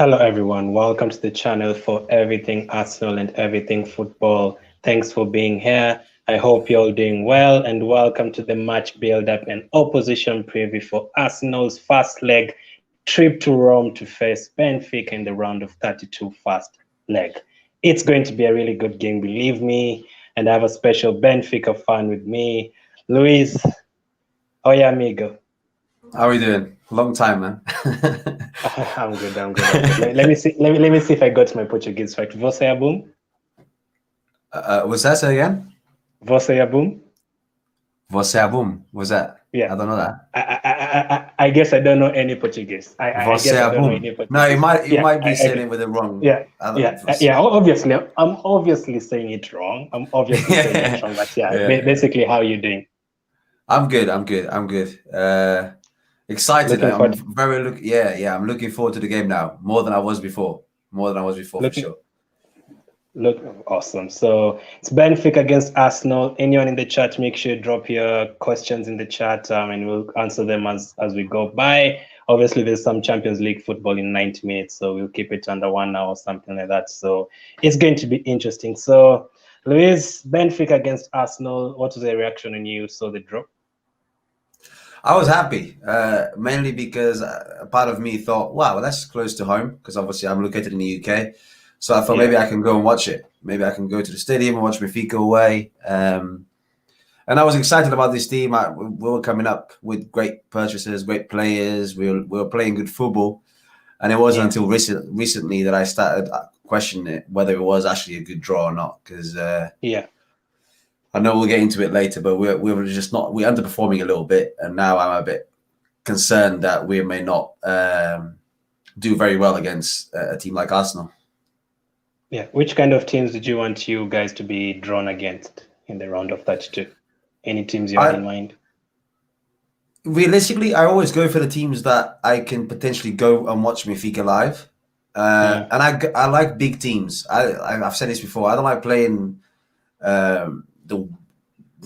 Hello, everyone. Welcome to the channel for everything Arsenal and everything football. Thanks for being here. I hope you're all doing well, and welcome to the match build-up and opposition preview for Arsenal's first leg trip to Rome to face Benfica in the round of 32 first leg. It's going to be a really good game, believe me, and I have a special Benfica fan with me, Luis. Oye, amigo. How are we doing? Long time, man. I'm good. Let me see. Let me see if I got my Portuguese right. Você é bom? Was that say again? Você é bom? Você é bom? Was that? Yeah. I don't know that. I guess I don't know any Portuguese. I guess Você I é don't know bom? any Portuguese. No, you Yeah, might be saying it with the wrong. Yeah. Obviously, I'm obviously saying it wrong. I'm obviously saying it wrong. But basically, how are you doing? I'm good. Excited. I'm looking forward to the game now more than I was before. For sure. Look awesome. So it's Benfica against Arsenal. Anyone in the chat, make sure you drop your questions in the chat, and we'll answer them as we go by. Obviously, there's some Champions League football in 90 minutes, so we'll keep it under 1 hour or something like that. So it's going to be interesting. So, Luis, Benfica against Arsenal. What was the reaction when you saw the draw? I was happy, mainly because a part of me thought, wow, well, that's close to home, because obviously I'm located in the UK. So I thought maybe I can go and watch it. Maybe I can go to the stadium and watch Benfica away. And I was excited about this team. We were coming up with great purchases, great players. We were playing good football. And it wasn't until recently that I started questioning it, whether it was actually a good draw or not. Because I know we'll get into it later, but we're underperforming a little bit. And now I'm a bit concerned that we may not do very well against a team like Arsenal. Yeah. Which kind of teams did you want you guys to be drawn against in the round of 32? Any teams you have in mind? Realistically, I always go for the teams that I can potentially go and watch Benfica live. And I like big teams. I've said this before. I don't like playing the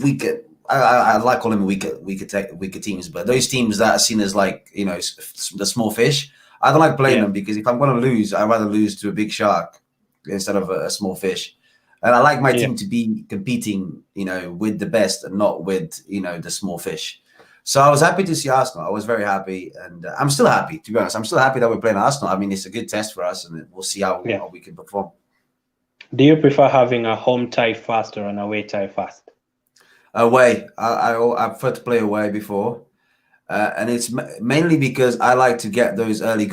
weaker. I like calling them weaker teams, but those teams that are seen as like, the small fish, I don't like playing them, because if I'm going to lose, I'd rather lose to a big shark instead of a small fish. And I like my team to be competing, with the best and not with, the small fish. So I was happy to see Arsenal. I was very happy, and I'm still happy, to be honest. I'm still happy that we're playing Arsenal. I mean, it's a good test for us, and we'll see how we can perform. Do you prefer having a home tie first or an away tie first? Away. I prefer to play away before. And it's mainly because I like to get those early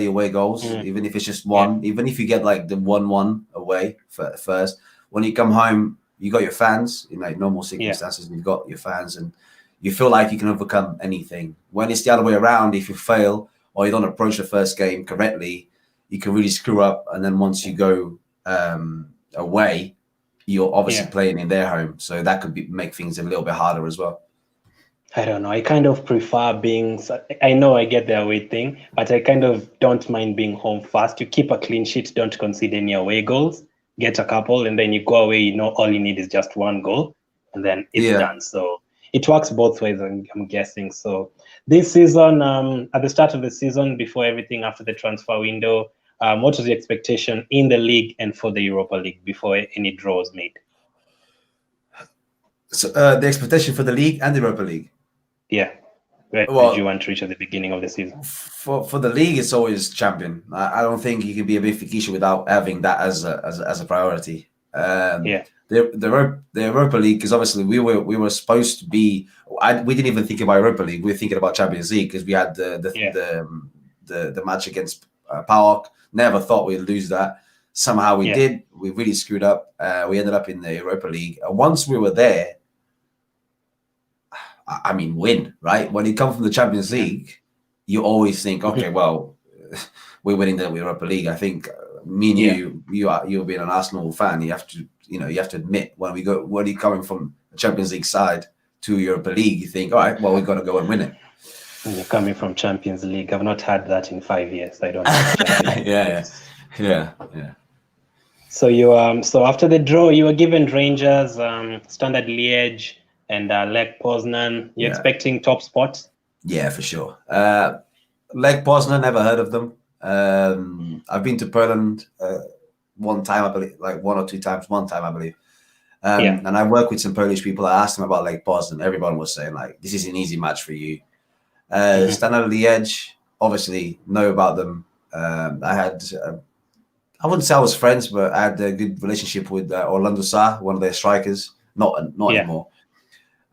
away goals, even if it's just one, even if you get like the 1-1 away first. When you come home, you got your fans, in like normal circumstances, you've got your fans, and you feel like you can overcome anything. When it's the other way around, if you fail or you don't approach the first game correctly, you can really screw up. And then once you go away, you're obviously playing in their home. So that could make things a little bit harder as well. I don't know. I kind of prefer being. I know I get the away thing, but I kind of don't mind being home first. You keep a clean sheet, don't concede any away goals, get a couple, and then you go away. All you need is just one goal, and then it's done. So it works both ways, I'm guessing. So this season, at the start of the season, before everything after the transfer window, what was the expectation in the league and for the Europa League before any draw was made? So the expectation for the league and the Europa League. Yeah. Where did you want to reach at the beginning of the season? For the league, it's always champion. I don't think you can be a Benfica without having that as a priority. The Europa League, because obviously we were supposed to be. We didn't even think about Europa League. We were thinking about Champions League because we had the match against PAOK. Never thought we'd lose that. Somehow we did. We really screwed up. We ended up in the Europa League. And once we were there, I mean, win, right? When you come from the Champions League, you always think, okay, well, we're winning the Europa League. I think me and you being an Arsenal fan, you have to admit when you're coming from the Champions League side to Europa League, you think, all right, well, we've got to go and win it. When you're coming from Champions League, I've not had that in 5 years. I don't know. Yeah. So so after the draw, you were given Rangers, Standard Liège, and Lech Poznan. You're expecting top spots? Yeah, for sure. Lech Poznan, never heard of them. I've been to Poland one time, I believe, like 1 or 2 times. One time, I believe. Yeah. And I work with some Polish people. I asked them about Lake Poznan. Everyone was saying like, "This is an easy match for you." Standard Liège, obviously know about them. I had, I wouldn't say I was friends, but I had a good relationship with Orlando Sa, one of their strikers. Not Yeah. anymore.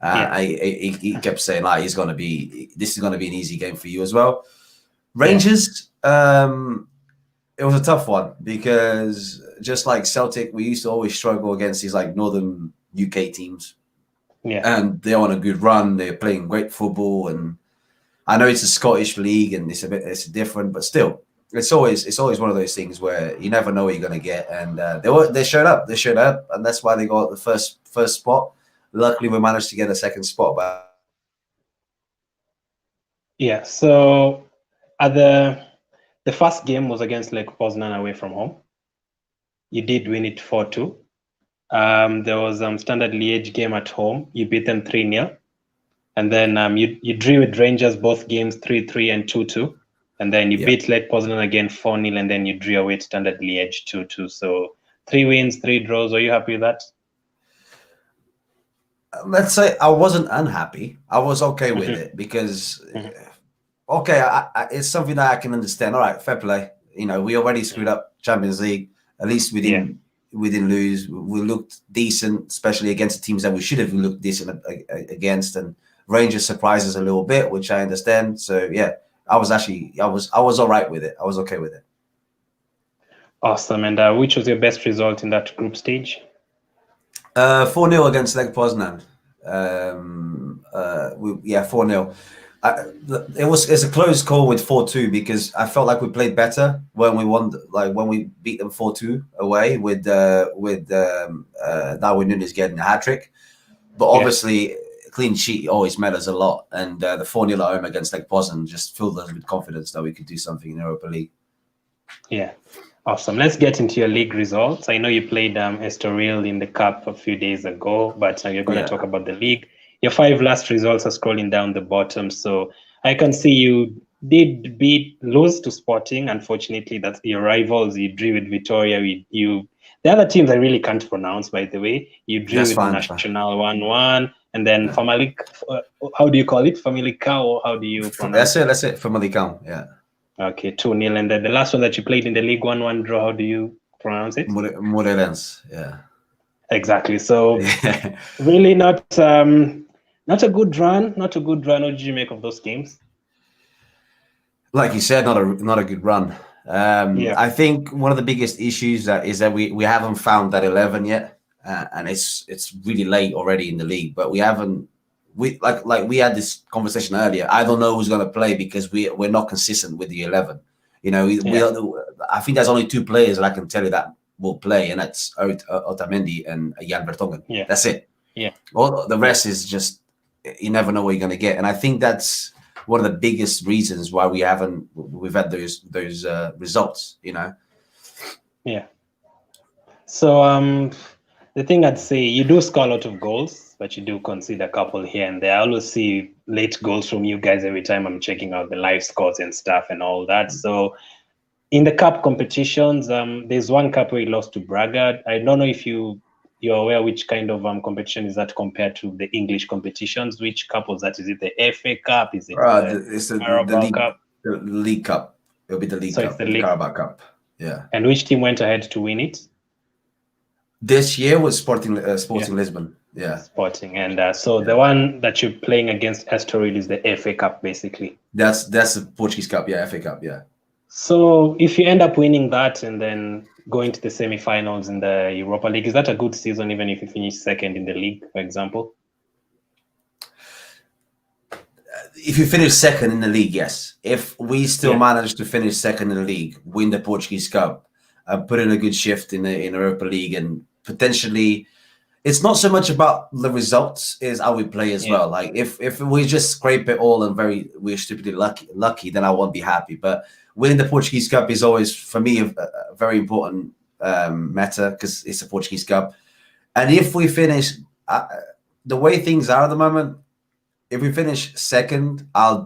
Yeah. He kept saying like, this is gonna be an easy game for you as well. Yeah. Rangers, it was a tough one because just like Celtic, we used to always struggle against these like northern UK teams, Yeah. and they're on a good run. They're playing great football, and I know it's a Scottish league and it's different, but still, it's always one of those things where you never know what you're gonna get. And they showed up, and that's why they got the first spot. Luckily, we managed to get a second spot, but Yeah. So at the first game was against Lake Poznan away from home. You did win it 4-2. There was Standard Liège game at home. You beat them 3-0. And then you drew with Rangers both games 3-3 and 2-2. And then you beat Lake Poznan again 4-0, and then you drew away to Standard Liège 2-2. So 3 wins, 3 draws. Are you happy with that? let's say I wasn't unhappy. I was okay with it because, okay, it's something that I can understand. All right, fair play. You know, we already screwed up Champions League. At least we didn't lose. We looked decent, especially against the teams that we should have looked decent against. And Rangers surprised us a little bit, which I understand. So yeah, I was all right with it. I was okay with it. Awesome. And which was your best result in that group stage? 4-0 against Lech Poznan. 4-0. It's a close call with 4-2 because I felt like we played better when we won, like when we beat them 4-2 away with Darwin Núñez getting a hat trick. But obviously, clean sheet always matters a lot, and the 4-0 at home against Lech Poznan just filled us with confidence that we could do something in Europa League. Yeah. Awesome. Let's get into your league results. I know you played Estoril in the Cup a few days ago, but you're going to talk about the league. Your 5 last results are scrolling down the bottom. So I can see you did lose to Sporting. Unfortunately, that's your rivals. You drew with Vitoria. The other teams I really can't pronounce, by the way. You drew with Nacional 1-1. And then Famalicão, how do you call it? Famalicão, or how do you pronounce it? That's it. Famalicão, yeah. Okay, 2-0. And then the last one that you played in the league, 1-1 draw, how do you pronounce it? Moreirense, yeah. Exactly. So really not a good run. Not a good run. What did you make of those games? Like you said, not a good run. I think one of the biggest issues is that we haven't found that 11 yet, and it's really late already in the league. But we haven't. We had this conversation earlier. I don't know who's going to play because we're not consistent with the 11. You know, I think there's only 2 players that I can tell you that will play, and that's Otamendi and Jan Vertonghen. Yeah. That's it. Yeah. All the rest is just, you never know what you're going to get, and I think that's one of the biggest reasons why we've had those results. You know. Yeah. So the thing I'd say, you do score a lot of goals, but you do concede a couple here and there. I always see late goals from you guys every time I'm checking out the live scores and stuff and all that. So in the cup competitions, there's one cup where you lost to Braga. I don't know if you're aware which kind of competition is that compared to the English competitions. Which cup was that? Is it the FA Cup? Is it the League Cup? The League Cup. It'll be the League Cup, the Carabao Cup. Yeah. And which team went ahead to win it? This year was Sporting Lisbon. Yeah. Sporting. And the one that you're playing against Estoril is the FA Cup, basically. That's the Portuguese Cup, yeah, FA Cup, yeah. So if you end up winning that and then going to the semi-finals in the Europa League, is that a good season even if you finish second in the league, for example? If you finish second in the league, yes. If we still manage to finish second in the league, win the Portuguese Cup, put in a good shift in Europa League, and potentially, it's not so much about the results, is how we play as well. Like if we just scrape it all and we're stupidly lucky, then I won't be happy. But winning the Portuguese Cup is always, for me, a very important matter because it's a Portuguese Cup. And if we finish the way things are at the moment, if we finish second, I'll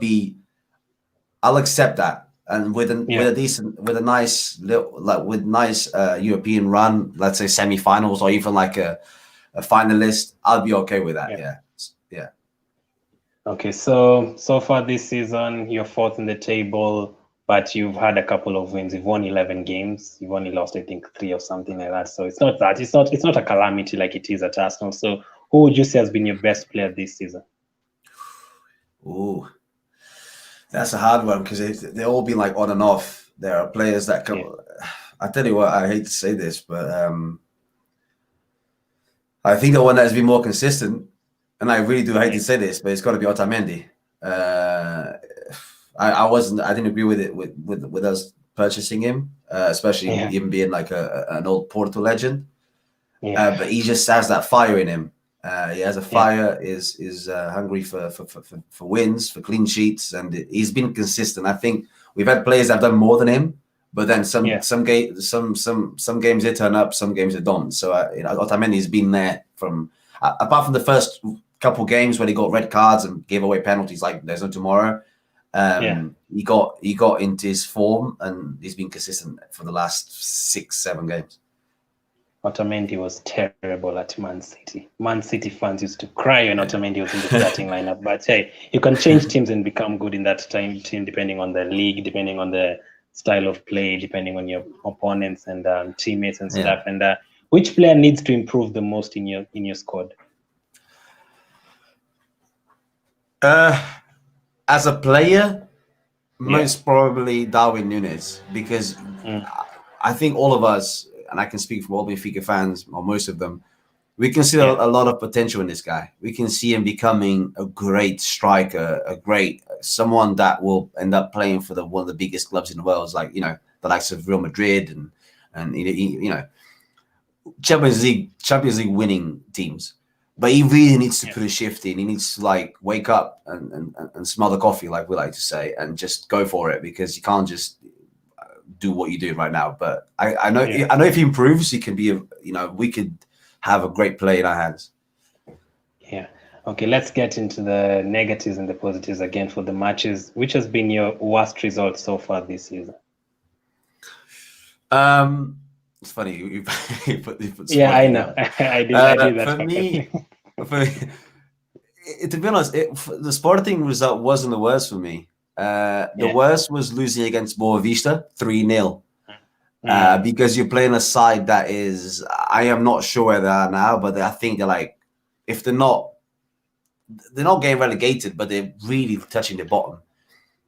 accept that. and with a nice European run, let's say semi-finals or even like a finalist, I'll be okay with that. Yeah. Okay, so far this season, you're fourth in the table, but you've had a couple of wins. You've won 11 games. You've only lost, I think, 3 or something like that. So it's not that. It's not a calamity like it is at Arsenal. So who would you say has been your best player this season? Ooh, that's a hard one because they all been like on and off. There are players that come. I tell you what, I hate to say this, but I think the one that has been more consistent, and I really do hate to say this, but it's got to be Otamendi. I didn't agree with it with us purchasing him, especially him being like an old Porto legend. But he just has that fire in him. He has a fire. Is hungry for wins, for clean sheets, and he's been consistent. I think we've had players that have done more than him, but then some games they turn up, some games they don't. So Otamendi's been there from apart from the first couple games when he got red cards and gave away penalties like there's no tomorrow. He got into his form and he's been consistent for the last 6-7 games. Otamendi was terrible at Man City. Man City fans used to cry when Otamendi was in the starting lineup. But hey, you can change teams and become good in that team depending on the league, depending on the style of play, depending on your opponents and teammates and stuff. And which player needs to improve the most in your squad? As a player, most probably Darwin Núñez, because I think all of us, and I can speak for all Benfica fans, or most of them, we can see a lot of potential in this guy. We can see him becoming a great striker, someone that will end up playing for one of the biggest clubs in the world, like the likes of Real Madrid and Champions League winning teams. But he really needs to put a shift in. He needs to wake up and smell the coffee, like we like to say, and just go for it, because you can't just do what you do right now. But I know if he improves, he can be we could have a great play in our hands. Yeah. Okay, let's get into the negatives and the positives again for the matches. Which has been your worst result so far this season? It's funny you put I know. I did that. For me, to be honest, the Sporting result wasn't the worst for me. The worst was losing against Boavista 3-0. Because you're playing a side that is, I am not sure where they are now, but I think they're if they're not getting relegated, but they're really touching the bottom.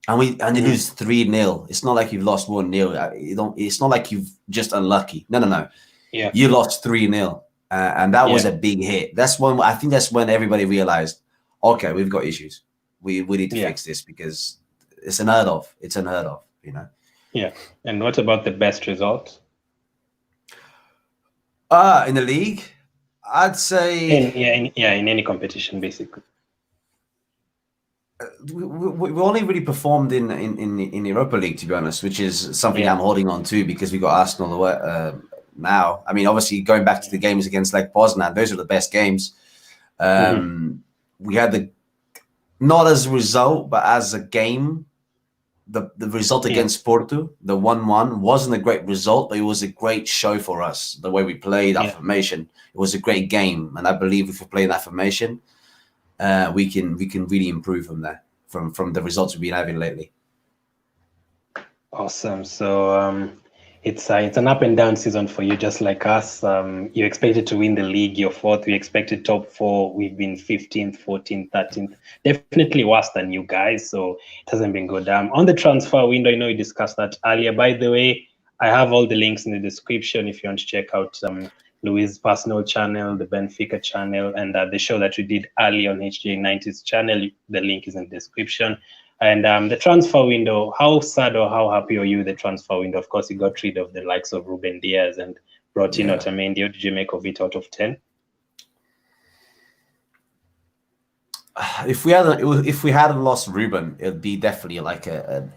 And they lose 3-0. It's not like you've lost 1-0. It's not like you've just unlucky. No. Yeah. You lost 3-0. And that was a big hit. I think that's when everybody realized, okay, we've got issues. We need to fix this, because it's unheard of. It's unheard of, Yeah. And what about the best result? In the league, I'd say in any competition, basically. We only really performed in Europa League, to be honest, which is something I'm holding on to, because we got Arsenal now. I mean, obviously going back to the games against Lech Poznan, those are the best games. We had not as a result, but as a game. The result against Porto, the 1-1, wasn't a great result, but it was a great show for us. The way we played, our formation, it was a great game, and I believe if we play that formation, we can really improve from there, from the results we've been having lately. Awesome. So it's an up and down season for you, just like us. You expected to win the league, you're fourth. We expected top 4. We've been 15th, 14th, 13th. Definitely worse than you guys, so it hasn't been good. On the transfer window, I know we discussed that earlier. By the way, I have all the links in the description if you want to check out Louis' personal channel, the Benfica channel, and the show that we did early on HJ90's channel. The link is in the description. And the transfer window, how sad or how happy are you with the transfer window? Of course, you got rid of the likes of Ruben Diaz and brought in Otamendi. What did you make of it out of 10? If we hadn't lost Ruben, it'd be definitely like an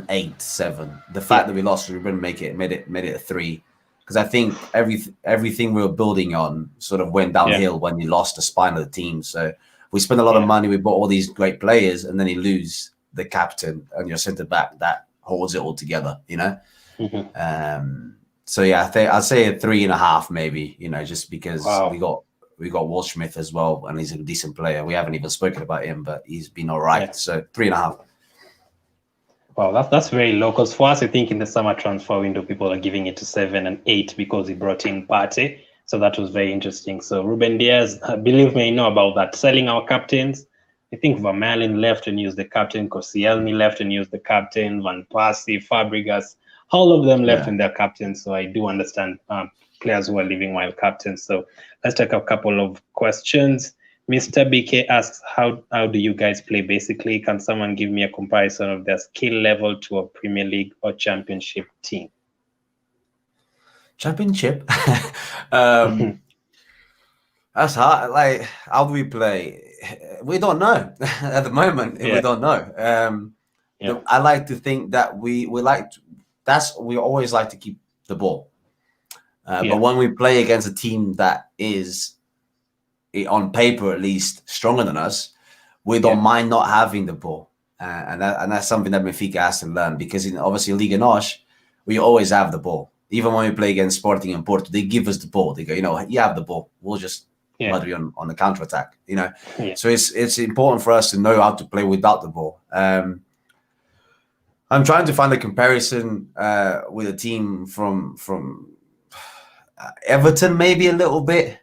8-7. The fact that we lost Ruben made it a 3, because I think everything we were building on sort of went downhill when you lost the spine of the team. So we spent a lot of money. We bought all these great players, and then you lose the captain and your centre back that holds it all together, you know. Mm-hmm. So yeah, I'd say a 3.5 maybe, you know, just because Wow. we got Waldschmidt as well, and he's a decent player. We haven't even spoken about him, but he's been all right. Yeah. So 3.5. Wow, that's very low. Because for us, I think in the summer transfer window, people are giving it to 7 and 8 because he brought in Partey. So that was very interesting. So Ruben Diaz, believe me, I know about that. Selling our captains. I think Vermaelen left and used the captain. Koscielny left and used the captain. Van Persie, Fabregas, all of them left in their captains. So I do understand players who are leaving while captains. So let's take a couple of questions. Mr. BK asks, how do you guys play basically? Can someone give me a comparison of their skill level to a Premier League or Championship team? Championship? That's hard. Like, how do we play? We don't know at the moment. We don't know. I like to think that we always like to keep the ball. But when we play against a team that is, on paper at least, stronger than us, we don't mind not having the ball. And that's something that Benfica has to learn, because obviously Liga NOS, we always have the ball. Even when we play against Sporting and Porto, they give us the ball. They go, you have the ball. We'll just murder you on the counter attack. So it's important for us to know how to play without the ball. I'm trying to find a comparison with a team from Everton, maybe a little bit.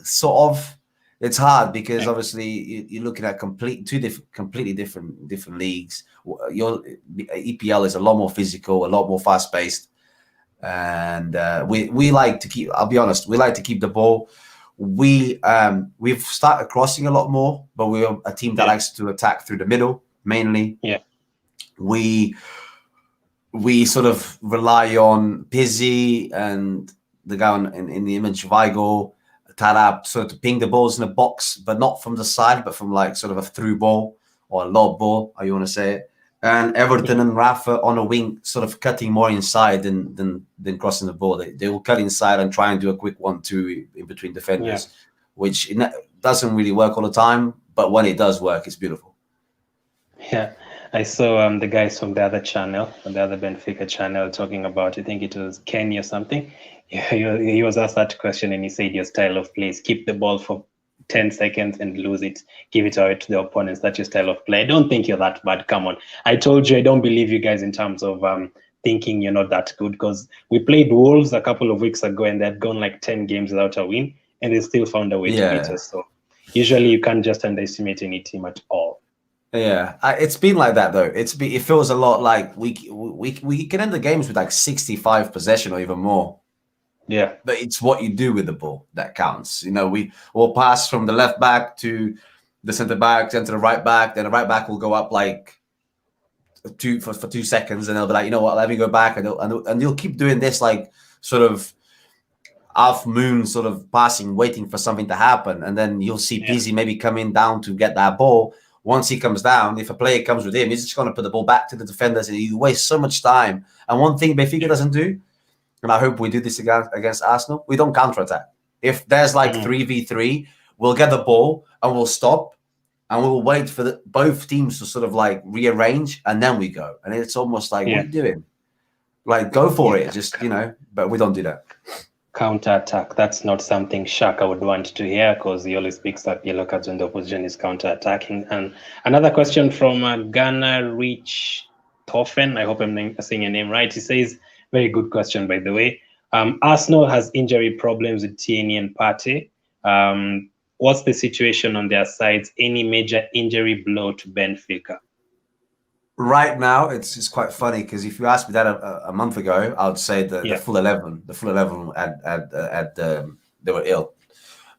Sort of. It's hard because obviously you're looking at completely different leagues. Your EPL is a lot more physical, a lot more fast paced, and we like to keep. I'll be honest, we like to keep the ball. We've started crossing a lot more, but we're a team that likes to attack through the middle mainly. We sort of rely on Pizzi and the guy in the image, Weigl, Taarabt, sort of to ping the balls in the box, but not from the side, but from like sort of a through ball or a lob ball, how you want to say it. And Everton and Rafa on a wing, sort of cutting more inside than crossing the ball. They will cut inside and try and do a quick 1-2 in between defenders, which doesn't really work all the time, but when it does work, it's beautiful. Yeah. I saw the guys from the other channel, the other Benfica channel, talking about, I think it was Kenny or something. He was asked that question and he said your style of play is keep the ball for 10 seconds and lose it, give it away to the opponents. That's your style of play. I don't think you're that bad. Come on. I told you I don't believe you guys in terms of thinking you're not that good, because we played Wolves a couple of weeks ago and they'd gone like 10 games without a win and they still found a way to beat us. So usually you can't just underestimate any team at all. Yeah, it's been like that though. It feels a lot like we can end the games with like 65 possession or even more. Yeah, but it's what you do with the ball that counts. We will pass from the left back to the centre back, then to the right back. Then the right back will go up like for 2 seconds, and they'll be like, you know what, let me go back, and you'll keep doing this like sort of half moon sort of passing, waiting for something to happen, and then you'll see Pizzi maybe coming down to get that ball. Once he comes down, if a player comes with him, he's just going to put the ball back to the defenders, and you waste so much time. And one thing Benfica doesn't do, and I hope we do this against Arsenal, we don't counterattack. If there's like 3v3, we'll get the ball and we'll stop and we'll wait for both teams to sort of like rearrange, and then we go. And it's almost like, what are you doing? Like, go for it, just, but we don't do that. Counter-attack, that's not something Shaka would want to hear, because he always picks up yellow cards when the opposition is counter-attacking. And another question from Ghana Rich Toffen, I hope I'm saying your name right. He says, very good question, by the way. Arsenal has injury problems with Tierney and Partey. What's the situation on their sides? Any major injury blow to Benfica? Right now, it's quite funny, because if you asked me that a month ago, I would say the full 11. The full 11 they were ill.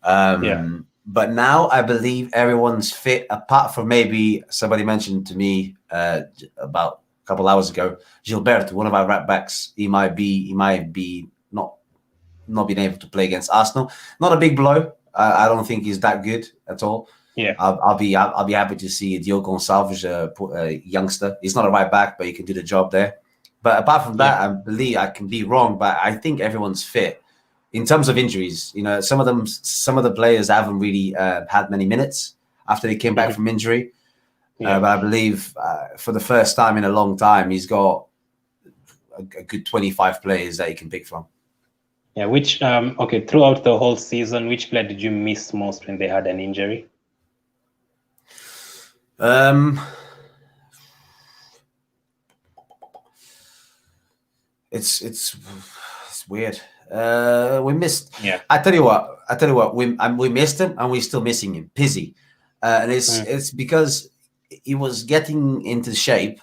But now I believe everyone's fit, apart from maybe somebody mentioned to me about a couple hours ago, Gilberto, one of our right backs. He might be not being able to play against Arsenal. Not a big blow. I don't think he's that good at all. Yeah, I'll be happy to see Diogo Gonçalves, a youngster. He's not a right back, but he can do the job there. But apart from that, I believe, I can be wrong, but I think everyone's fit. In terms of injuries, some of the players haven't really had many minutes after they came back from injury. But I believe for the first time in a long time, he's got a good 25 players that he can pick from. Yeah, which okay, throughout the whole season, which player did you miss most when they had an injury? It's weird. We missed. Yeah. I tell you what. We missed him, and we're still missing him. Pizzi, and it's because he was getting into shape,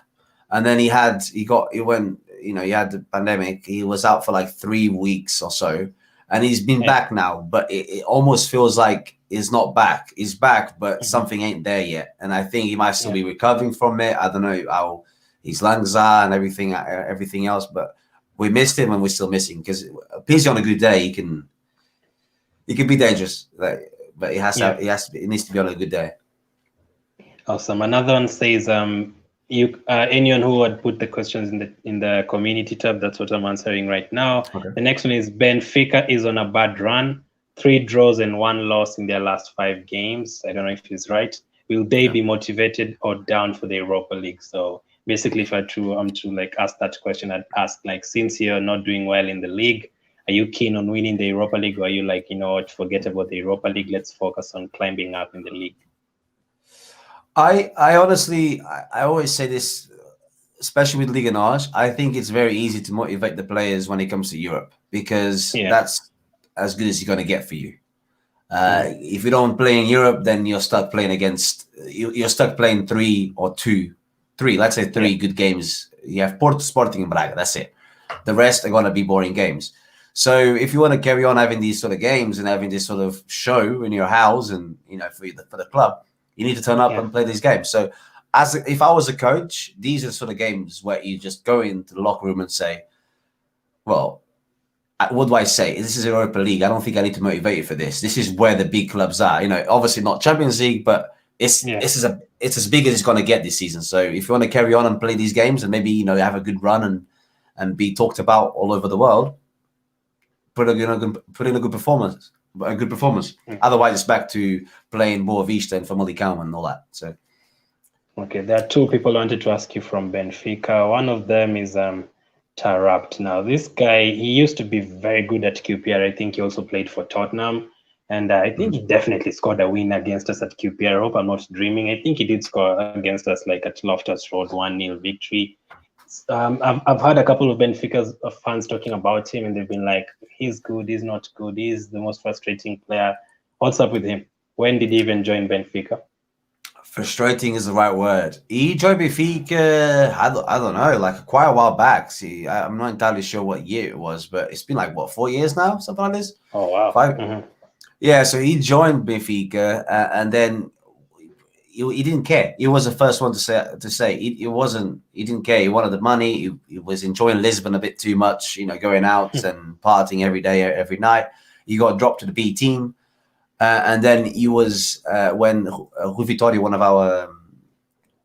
and then he had the pandemic. He was out for like 3 weeks or so, and he's been back now. But it almost feels like he's not back. He's back, but something ain't there yet. And I think he might still be recovering from it. I don't know how his lungs are and everything else, but we missed him and we're still missing because Pizzi on a good day he can be dangerous, but he needs to be on a good day. Awesome. Another one says anyone who would put the questions in the community tab. That's what I'm answering right now. Okay. The next one is Benfica is on a bad run, 3 draws and 1 loss in their last 5 games. I don't know if he's right. Will they be motivated or down for the Europa League? So basically, if I'm to like ask that question, I'd ask like, since you're not doing well in the league, are you keen on winning the Europa League, or are you like, you know what, forget about the Europa League, let's focus on climbing up in the league? I honestly, I always say this, especially with Liga NOS, I think it's very easy to motivate the players when it comes to Europe because that's as good as you're going to get for you. If you don't play in Europe, then you're stuck playing you're stuck playing 3 or 2, let's say 3 good games. You have Porto, Sporting, and Braga. That's it. The rest are going to be boring games. So if you want to carry on having these sort of games and having this sort of show in your house and, for the club, you need to turn up and play these games. So if I was a coach, these are the sort of games where you just go into the locker room and say, well, what do I say? This is Europa League. I don't think I need to motivate you for this. This is where the big clubs are. Obviously not Champions League, but it's as big as it's going to get this season. So if you want to carry on and play these games and maybe have a good run and be talked about all over the world, put in a good performance. Otherwise, it's back to playing Boavista and Famalicão and all that. So, okay, there are 2 people I wanted to ask you from Benfica. One of them is Taarabt. Now, this guy, he used to be very good at QPR. I think he also played for Tottenham. And I think he definitely scored a win against us at QPR. I hope I'm not dreaming. I think he did score against us like at Loftus Road, 1-0 victory. I've heard a couple of Benfica's fans talking about him, and they've been like, he's good, he's not good, he's the most frustrating player. What's up with him? When did he even join Benfica? Frustrating is the right word. He joined Benfica, I don't know, like quite a while back. See, I'm not entirely sure what year it was, but it's been like, 4 years now? Something like this? Oh, wow. 5? Yeah, so he joined Benfica, and then he didn't care. He was the first one to say he didn't care. He wanted the money. He was enjoying Lisbon a bit too much, going out and partying every day, every night. He got dropped to the B team, and then he was when Rui Vitória, one of our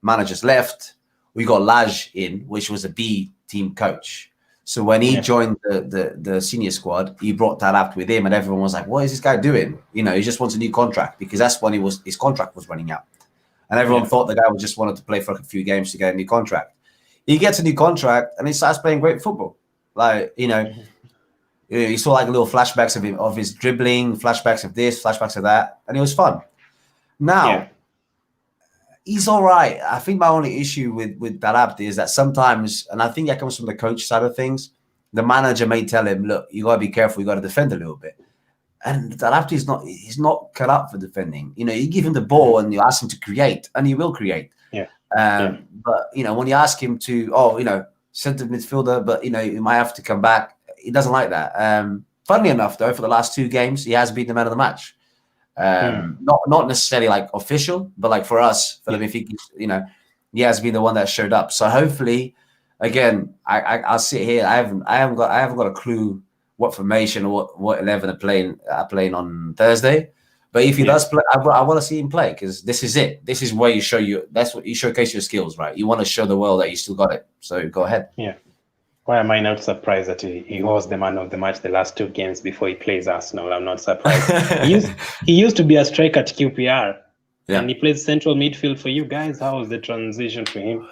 managers, left. We got Lage in, which was a B team coach. So when he joined the senior squad, he brought Taarabt with him, and everyone was like, "What is this guy doing?" He just wants a new contract because that's when his contract was running out. And everyone thought the guy just wanted to play for a few games to get a new contract. He gets a new contract and he starts playing great football. Like, you saw like little flashbacks of his dribbling, flashbacks of this, flashbacks of that, and it was fun. Now, he's all right. I think my only issue with Taarabt is that sometimes, and I think that comes from the coach side of things, the manager may tell him, look, you got to be careful, you got to defend a little bit. And Taarabt he's not cut up for defending. You give him the ball and you ask him to create, and he will create. But when you ask him to, center midfielder, but you might have to come back. He doesn't like that. Funnily enough, though, for the last 2 games, he has been the man of the match. Not necessarily like official, but like for us, for the Benfica, he has been the one that showed up. So hopefully, again, I'll sit here. I haven't got a clue what formation or what 11 are playing on Thursday. But if he does play, I want to see him play because this is it. This is where that's what you showcase your skills, right? You want to show the world that you still got it. So go ahead. Yeah. Why am I not surprised that he was the man of the match the last 2 games before he plays Arsenal? I'm not surprised. He used to be a striker at QPR. Yeah. And he plays central midfield for you guys. How was the transition for him?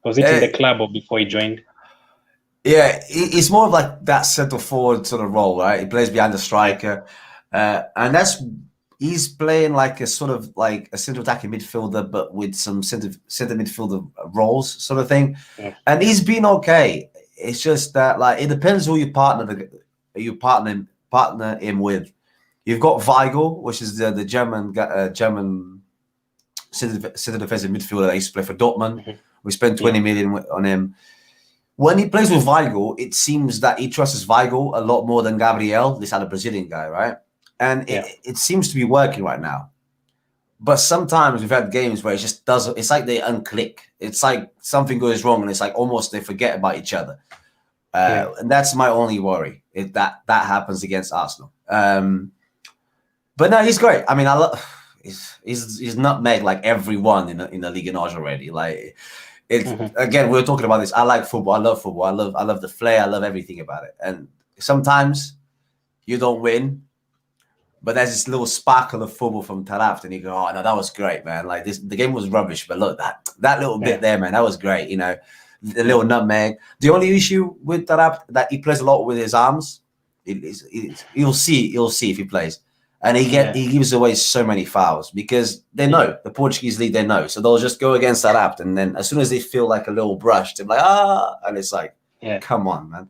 Was it in the club or before he joined? Yeah, it's more of like that centre forward sort of role, right? He plays behind the striker, and he's playing like a sort of like a central attacking midfielder, but with some centre midfielder roles, sort of thing. Yeah. And he's been okay. It's just that like it depends who you partner him with. You've got Weigl, which is the German centre defensive midfielder that used to play for Dortmund. Mhm. We spent 20 million on him. When he plays with Weigl, it seems that he trusts Weigl a lot more than Gabriel, this other Brazilian guy, right? And it seems to be working right now. But sometimes we've had games where it just doesn't. It's like they unclick. It's like something goes wrong, and it's like almost they forget about each other. And that's my only worry. If that happens against Arsenal. But no, he's great. I mean, I love. He's nutmeg like everyone in the league in Oz already. Like it's again, we were talking about this. I like football. I love football. I love the flair. I love everything about it. And sometimes you don't win, but there's this little sparkle of football from Taarabt, and you go, "Oh no, that was great, man! Like the game was rubbish, but look that little bit there, man, that was great." You know, the little nutmeg. The only issue with Taarabt that he plays a lot with his arms. You'll see if he plays. And he gives away so many fouls because they know the Portuguese league. They know, so they'll just go against that app, and then as soon as they feel like a little brush, they're like and it's like, come on, man.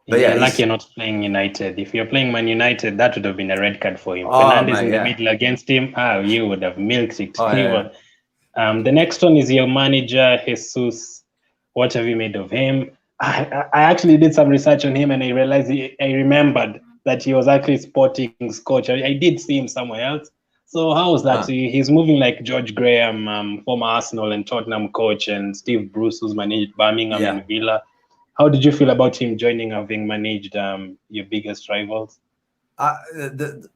But you're lucky you're not playing United. If you're playing Man United, that would have been a red card for him. Fernandes in the middle against him, you would have milked it. The next one is your manager, Jesus. What have you made of him? I actually did some research on him, and I realized I remembered that he was actually Sporting's coach. I did see him somewhere else. So how was that? He's moving like George Graham, former Arsenal and Tottenham coach, and Steve Bruce, who's managed Birmingham and Villa. How did you feel about him joining, having managed your biggest rivals?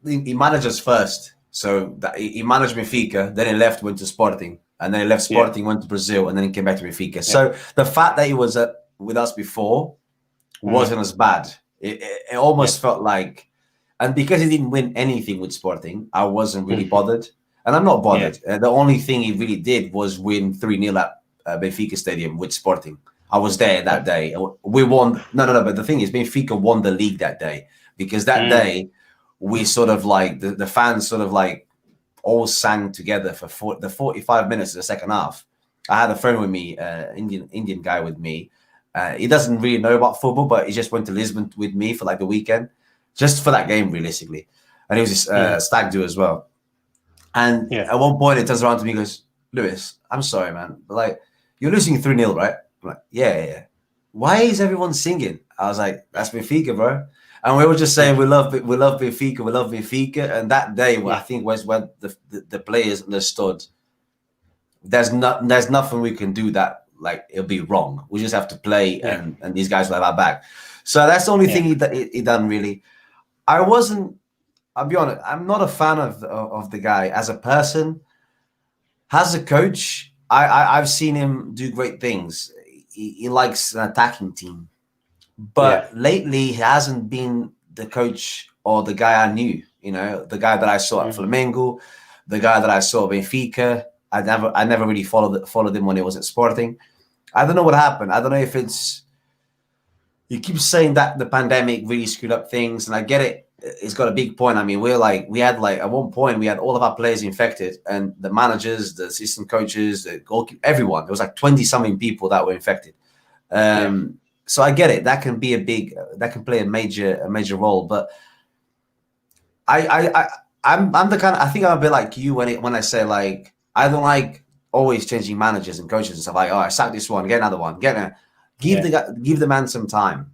He manages first. So he managed Benfica, then he left, went to Sporting, and then he left Sporting, went to Brazil, and then he came back to Benfica. So the fact that he was with us before wasn't as bad. It almost felt like, and because he didn't win anything with Sporting, I wasn't really bothered. And I'm not bothered. The only thing he really did was win 3-0 at Benfica Stadium with Sporting. I was there that day. We won. No. But the thing is, Benfica won the league that day because that day we sort of like the fans sort of like all sang together for the 45 minutes of the second half. I had a friend with me, Indian guy with me. He doesn't really know about football, but he just went to Lisbon with me for like the weekend, just for that game, realistically. And he was this stag do as well. And at one point, he turns around to me and goes, "Lewis, I'm sorry, man, but like you're losing 3-0, right?" I'm like, yeah. Why is everyone singing? I was like, "That's Benfica, bro." And we were just saying, we love Benfica. And that day, I think was when the players understood there's nothing we can do that like it'll be wrong. We just have to play, and these guys will have our back. So that's the only thing he done really. I'll be honest, I'm not a fan of the guy as a person. As a coach, I've seen him do great things. He likes an attacking team, but lately he hasn't been the coach or the guy I knew. You know, the guy that I saw at Flamengo, the guy that I saw at Benfica. I never really followed him when he was at Sporting. I don't know what happened. I don't know if it's. You keep saying that the pandemic really screwed up things, and I get it. It's got a big point. I mean, we had at one point we had all of our players infected, and the managers, the assistant coaches, the goalkeeper, everyone. There was like 20-something people that were infected. So I get it. That can be that can play a major role. But I'm the kind of, I think I'm a bit like you when I say like I don't like always changing managers and coaches and stuff. Like, I sack this one, get another one, give the man some time.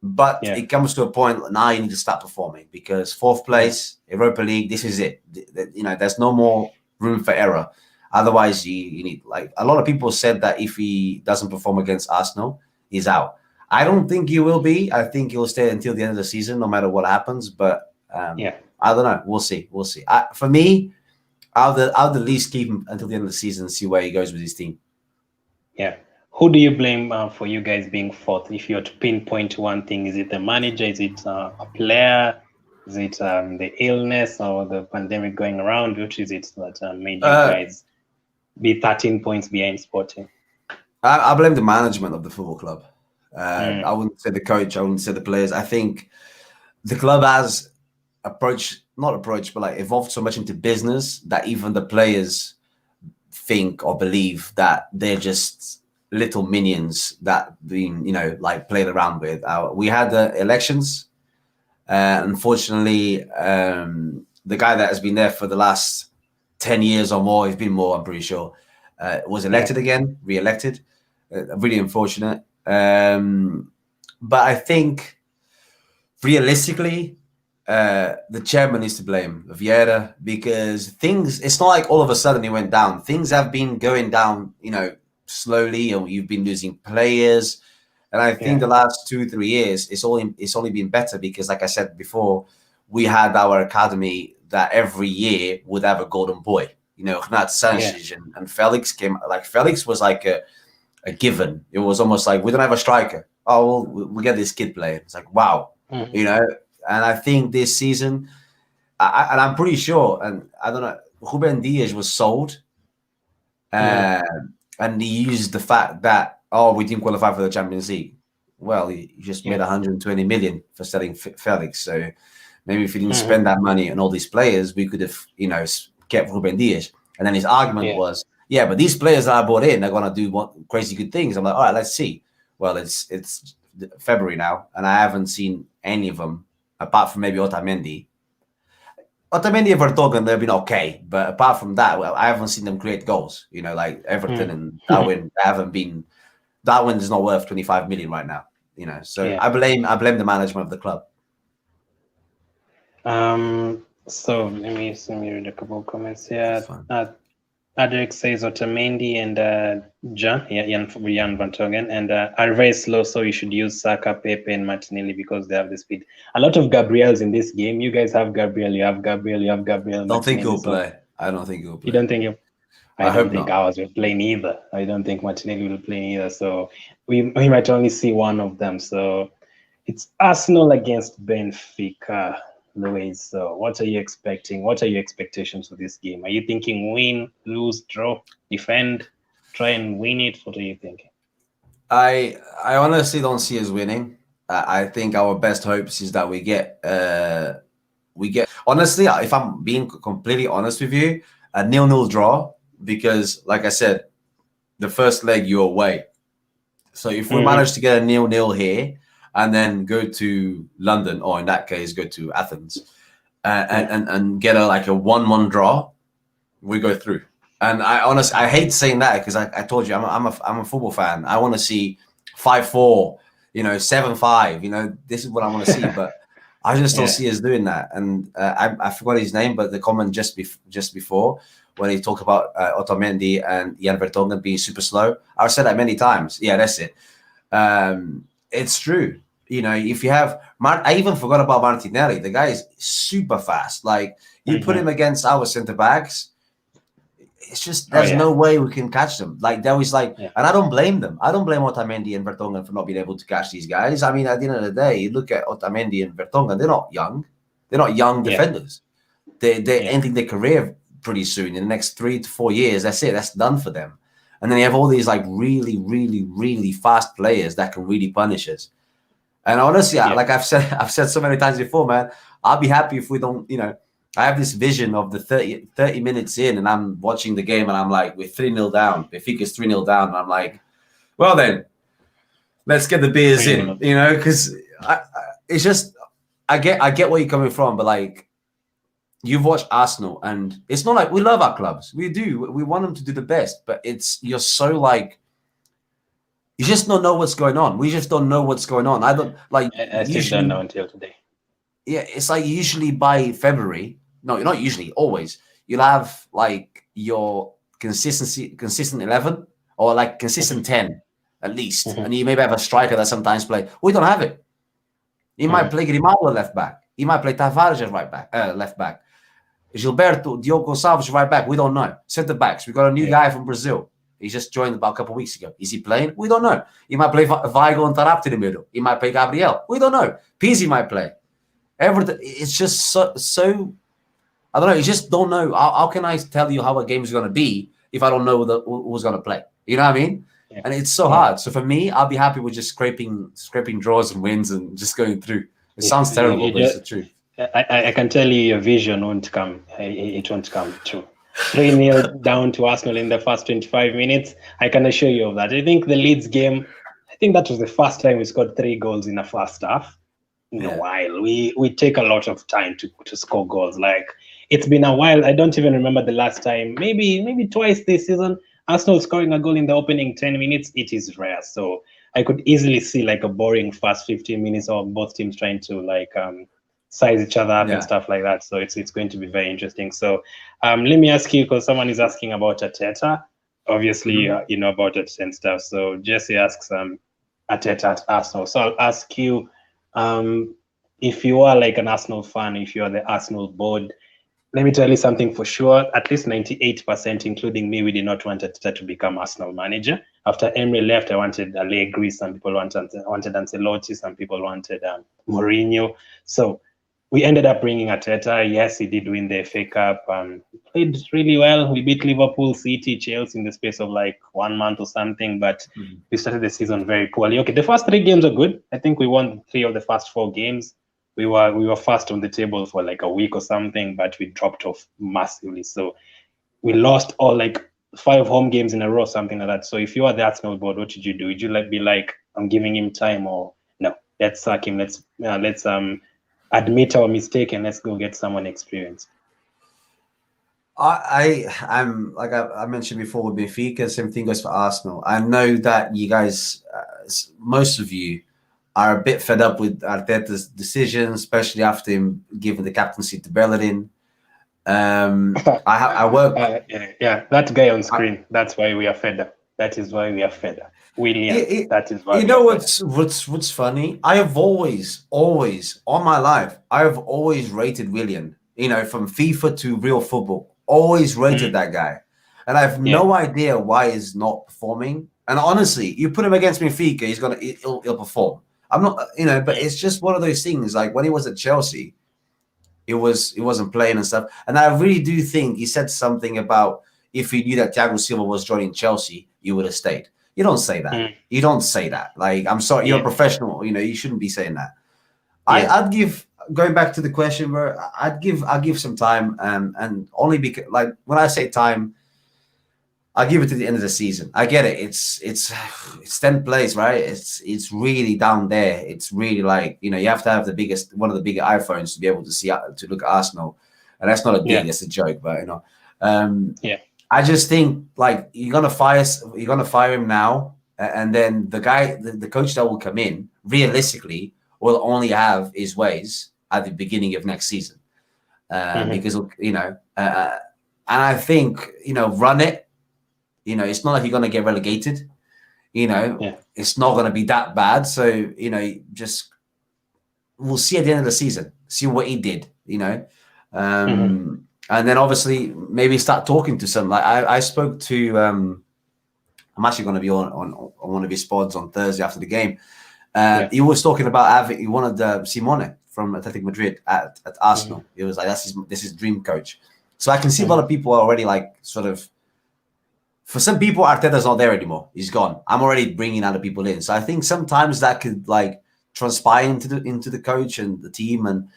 But it comes to a point now you need to start performing because 4th place, Europa League, this is it. You know, there's no more room for error. Otherwise, you need, like, a lot of people said that if he doesn't perform against Arsenal, he's out. I don't think he will be. I think he'll stay until the end of the season, no matter what happens. But I don't know. We'll see. For me, I'll at least keep him until the end of the season and see where he goes with his team. Yeah. Who do you blame for you guys being 4th? If you were to pinpoint one thing, is it the manager? Is it a player? Is it the illness or the pandemic going around? Which is it that made you Uh, guys be 13 points behind Sporting? I blame the management of the football club. Mm. I wouldn't say the coach. I wouldn't say the players. I think the club has not approach, but like evolved so much into business that even the players think or believe that they're just little minions that being, like played around with. We had the elections. Unfortunately, the guy that has been there for the last 10 years or more, he's been more, I'm pretty sure, was elected again, re-elected. Really unfortunate. But I think realistically, the chairman is to blame, Vieira, because it's not like all of a sudden it went down. Things have been going down, slowly, and you've been losing players. And I think the last 2-3 years, it's only been better because, like I said before, we had our academy that every year would have a golden boy. Gnat Sanchez and Felix came. Like Felix was like a given. It was almost like we don't have a striker. Oh, we'll get this kid playing. It's like wow, And I think this season, and I'm pretty sure, and I don't know, Ruben Dias was sold, and he used the fact that we didn't qualify for the Champions League. Well, he just made 120 million for selling Felix. So maybe if he didn't spend that money on all these players, we could have, kept Ruben Dias. And then his argument was, but these players that I brought in are going to do crazy good things. I'm like, all right, let's see. Well, it's February now, and I haven't seen any of them apart from maybe Otamendi. Otamendi and Vertonghen, they've been okay, but apart from that, I haven't seen them create goals. Like Everton and Darwin haven't been. Darwin is not worth 25 million right now. So I blame the management of the club. So let me read a couple of comments here. Adric says Otamendi and Jan Vertonghen and Alvarez is slow, so you should use Saka, Pepe, and Martinelli because they have the speed. A lot of Gabriels in this game. You guys have Gabriel, you have Gabriel. Don't think he'll play. I don't think he'll play. You don't think he'll? I don't think ours will play neither. I don't think Martinelli will play neither. So we might only see one of them. So it's Arsenal against Benfica. Louise, so what are you expecting? What are your expectations for this game? Are you thinking win, lose, draw, defend, try and win it? What are you thinking? I honestly don't see us winning. I think our best hopes is that we get honestly, if I'm being completely honest with you, a 0-0 draw, because like I said, the first leg you're away. So if we manage to get a 0-0 here, and then go to London, or in that case, go to Athens, and get a 1-1 draw, we go through. And I hate saying that because I told you I'm a football fan. I want to see 5-4, 7-5. This is what I want to see, but I just don't see us doing that. And I forgot his name, but the comment just before when he talked about Otamendi and Jan Vertonghen being super slow, I've said that many times. Yeah, that's it. It's true. If you have I even forgot about Martinelli. The guy is super fast. Like you put him against our center backs, it's just there's no way we can catch them. Like there was and I don't blame them. I don't blame Otamendi and Vertonghen for not being able to catch these guys. I mean, at the end of the day, you look at Otamendi and Vertonghen, they're not young. They're not young defenders. They're ending their career pretty soon. In the next 3 to 4 years, that's it. That's done for them. And then you have all these really, really, really fast players that can really punish us. And honestly, like I've said so many times before, man, I'll be happy if we don't, I have this vision of the 30 minutes in and I'm watching the game and I'm like, we're 3-0 down. Benfica's 3-0 down. And I'm like, well then, let's get the beers in, because it's just, I get where you're coming from, but like, you've watched Arsenal, and it's not like we love our clubs. We do. We want them to do the best, but you're so like, you just don't know what's going on. We just don't know what's going on. I don't like. I still don't know until today. Yeah, it's like usually by February. No, not usually. Always, you'll have like your consistent 11 or like consistent 10 at least, and you maybe have a striker that sometimes play. We don't have it. He might play Grimaldo left back. He might play Tavares as left back. Gilberto, Diogo Gonçalves right back. We don't know. Centre backs. We got a new guy from Brazil. He just joined about a couple of weeks ago. Is he playing? We don't know. He might play Weigl and Taarabt in the middle. He might play Gabriel. We don't know. Pizzi might play. Everything. It's just so. I don't know. You just don't know. How can I tell you how a game is going to be if I don't know who's going to play? You know what I mean? Yeah. And it's so hard. So for me, I'll be happy with just scraping draws and wins and just going through. It sounds terrible, but it's the truth. I can tell you your vision won't come. It won't come true. 3-0 down to Arsenal in the first 25 minutes. I can assure you of that. I think the Leeds game, I think that was the first time we scored 3 goals in the first half in a while. We take a lot of time to score goals. Like, it's been a while. I don't even remember the last time. Maybe twice this season, Arsenal scoring a goal in the opening 10 minutes. It is rare. So I could easily see like a boring first 15 minutes of both teams trying to like size each other up and stuff like that. So it's going to be very interesting. So let me ask you, because someone is asking about Arteta. Obviously, you know about it and stuff. So Jesse asks Arteta at Arsenal. So I'll ask you, if you are like an Arsenal fan, if you are the Arsenal board, let me tell you something for sure. At least 98%, including me, we did not want Arteta to become Arsenal manager. After Emery left, I wanted Allegri. Some people wanted Ancelotti. Some people wanted Mourinho. So we ended up bringing Arteta. Yes, he did win the FA Cup. Played really well. We beat Liverpool, City, Chelsea in the space of like 1 month or something. But we started the season very poorly. Okay, the first 3 games are good. I think we won 3 of the first 4 games. We were first on the table for like a week or something, but we dropped off massively. So we lost all like 5 home games in a row, something like that. So if you are the Arsenal board, what should you do? Would you like be like, I'm giving him time, or no, let's sack him. Let's admit our mistake and let's go get someone experienced. I'm like I mentioned before with Benfica, same thing goes for Arsenal. I know that you guys, most of you, are a bit fed up with Arteta's decision, especially after him giving the captaincy to Bellerin. I work. Yeah, that guy on screen. That's why we are fed up. That is why we are fed up. William. That is why. You know what's funny? I have always all my life, I have always rated William. You know, from FIFA to real football, always rated that guy, and I have no idea why he's not performing. And honestly, you put him against Benfica, he'll perform. I'm not, but it's just one of those things. Like when he was at Chelsea, he wasn't playing and stuff. And I really do think he said something about if he knew that Thiago Silva was joining Chelsea, you would have stayed. You don't say that. You don't say that. Like, I'm sorry, you're a professional. You shouldn't be saying that. I'd give, going back to the question, where I'd give some time, and only because, like, when I say time, I'll give it to the end of the season. I get it. It's 10th place, right? It's really down there. It's really like, you have to have one of the bigger iPhones to be able to look at Arsenal. And that's not a dig, that's a joke, but I just think like you're gonna fire him now, and then the coach that will come in realistically will only have his ways at the beginning of next season, because and I think run it. It's not like you're gonna get relegated. It's not gonna be that bad. So just we'll see at the end of the season, see what he did. And then obviously maybe start talking to some. Like I spoke to. I'm actually going to be on one of his pods on Thursday after the game. He was talking about he wanted Simone from Athletic Madrid at Arsenal. He was like, this is his dream coach. So I can see a lot of people are already like sort of. For some people, Arteta's not there anymore. He's gone. I'm already bringing other people in. So I think sometimes that could like transpire into the coach and the team, and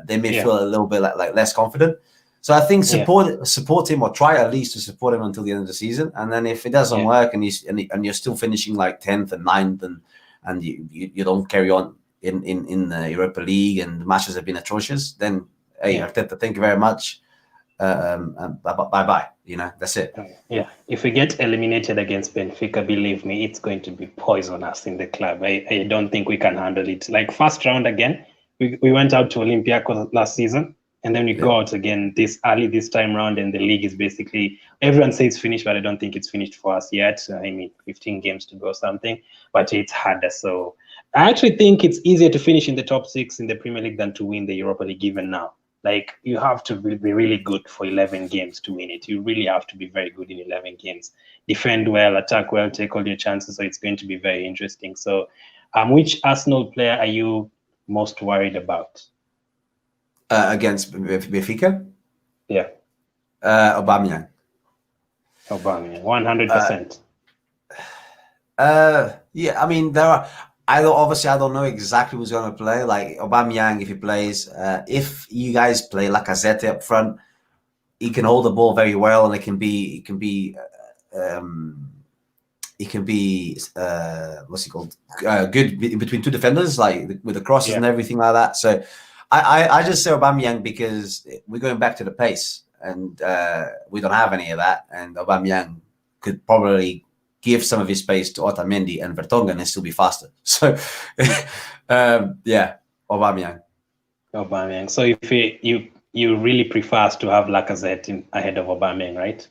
they may feel a little bit like less confident. So I think support him, or try at least to support him until the end of the season. And then if it doesn't work and you're still finishing like 10th and 9th and you don't carry on in the Europa League and the matches have been atrocious, then hey, Arteta, thank you very much. Bye-bye. That's it. Yeah. If we get eliminated against Benfica, believe me, it's going to be poisonous in the club. I don't think we can handle it. Like first round again, we went out to Olympiacos last season, and then we go out again this time round, and the league is basically, everyone says it's finished, but I don't think it's finished for us yet. 15 games to go or something, but it's harder. So I actually think it's easier to finish in the top 6 in the Premier League than to win the Europa League even now. Like, you have to be really good for 11 games to win it. You really have to be very good in 11 games. Defend well, attack well, take all your chances. So it's going to be very interesting. So which Arsenal player are you most worried about? Against Benfica? Yeah. Aubameyang. Aubameyang, 100%. Yeah, I mean, there are. I don't know exactly who's going to play. Like Aubameyang, if he plays, if you guys play Lacazette up front, he can hold the ball very well, and it can be what's he called? Good in between two defenders, like with the crosses and everything like that. So I just say Aubameyang because we're going back to the pace, and we don't have any of that. And Aubameyang could probably give some of his space to Otamendi and Vertonghen and still be faster. So yeah, Aubameyang. Aubameyang. So if you really prefer us to have Lacazette ahead of Aubameyang, right?